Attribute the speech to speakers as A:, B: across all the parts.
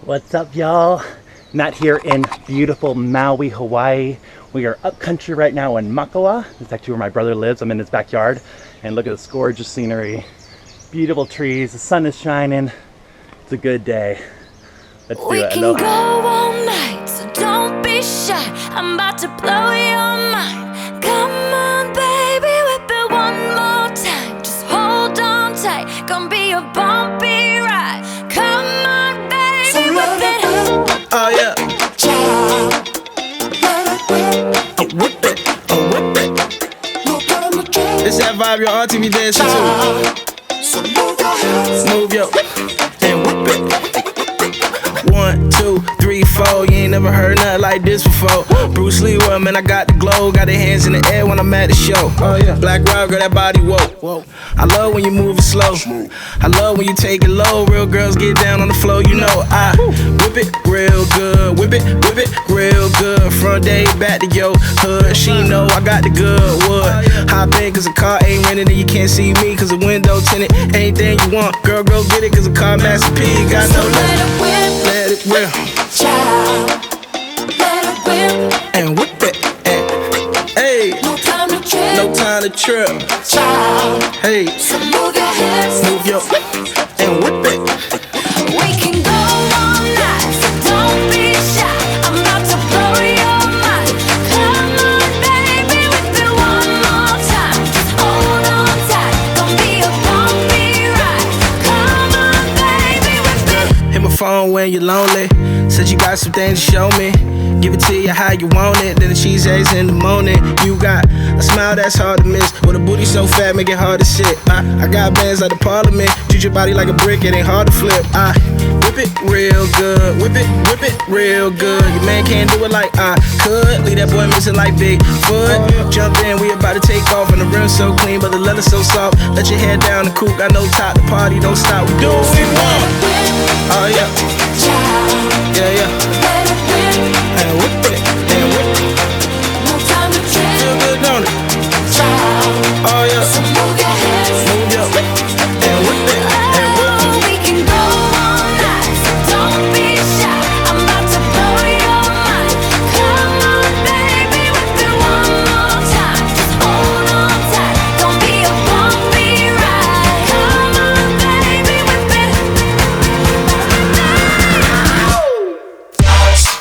A: What's up, y'all? Matt here in beautiful Maui, Hawaii. We are up country right now in Makawa. It's actually where my brother lives. I'm in his backyard. And look at this gorgeous scenery. Beautiful trees, the sun is shining. It's a good day. Let's do it.
B: We can go all night, so don't be shy. I'm about to blow your mind. Come on, baby, whip it one more time. Just hold on tight, gonna be a bumpy ride. Come on, baby, whip it.
C: Oh yeah. Oh whip it, oh whip it. It's that vibe your auntie be dancing to. Move your and whip it. 1, 2, 3, 4. You ain't never heard nothing like this before. Bruce Lee, well, man, I got the glow. Got the hands in the air when I'm at the show. Oh yeah. Black rock, girl, that body whoa. I love when you move it slow. I love when you take it low. Real girls get down on the floor. You know I whip it real good. Whip it real good. Front day back to your hood. She know I got the good wood. Hop in cause the car ain't rented and you can't see me cause the window tinted. Anything you want, girl, go get it cause the car Master P got no limit. Let it whip,
B: Child, let it whip.
C: and whip it, and hey,
B: No time to trip.
C: no time to trip.
B: Child,
C: Hey,
B: so move your hips.
C: move your and whip it.
B: We can go all night, so don't be shy. I'm about to blow your mind. Come on, baby, whip it one more time. Just hold on tight, gonna be a bumpy ride. Come on, baby, whip it.
C: Hit my phone when you're lonely. Said you got some things to show me. Give it to you how you want it. Then the cheese eggs in the morning. You got a smile that's hard to miss. With a booty so fat, make it hard to sit. I got bands like the parliament. Treat your body like a brick, it ain't hard to flip. I whip it real good. Whip it real good. Your man can't do it like I could. Leave that boy missing like Bigfoot. Jump in, we about to take off. And the rim so clean, but the leather so soft. Let your head down the coupe, got no top. The party don't stop, we do what we want. Oh yeah, yeah, yeah.
B: Let it whip.
C: And whip it, and whip it.
B: No time to
C: Feel
B: trip.
C: good, don't it?
B: Child,
C: Oh yeah.
B: so move your hips.
C: Move your and whip it, and whip it.
B: We can go all night, so don't be shy. I'm about to blow your mind. Come on, baby, whip it one more time. Just hold on tight, don't be a bumpy ride. Come on, baby, whip it.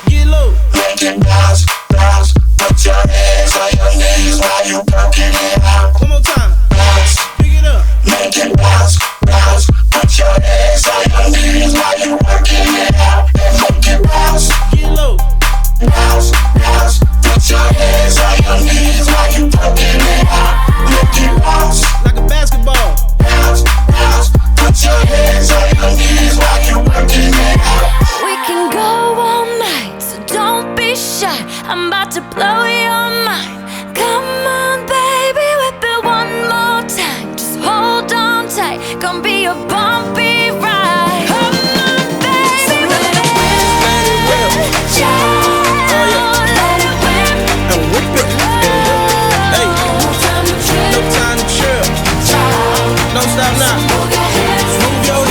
C: Get low.
D: Making bounce, bounce. Put your hands on your knees while you working it out.
C: One more time.
D: Bounce,
C: Pick it up.
D: make it bounce, bounce. Put your hands on your knees while you working it out. And make it bounce,
C: Get low.
D: bounce, bounce. Put your hands on your knees while you working it out. Make it bounce,
C: Like a basketball.
D: bounce, bounce. Put your hands on your knees while you working it out.
B: We can go all night, so don't be shy. I'm about to blow your mind. Come on, baby, whip it one more time. Just hold on tight, gonna be a bumpy ride. Come on, baby, whip it.
C: Let it whip.
B: Child, let it whip.
C: And whip it, and whip it. Hey,
B: No time to
C: no
B: trip.
C: time to trip.
B: Child,
C: Don't stop now.
B: move your hips.
C: Move your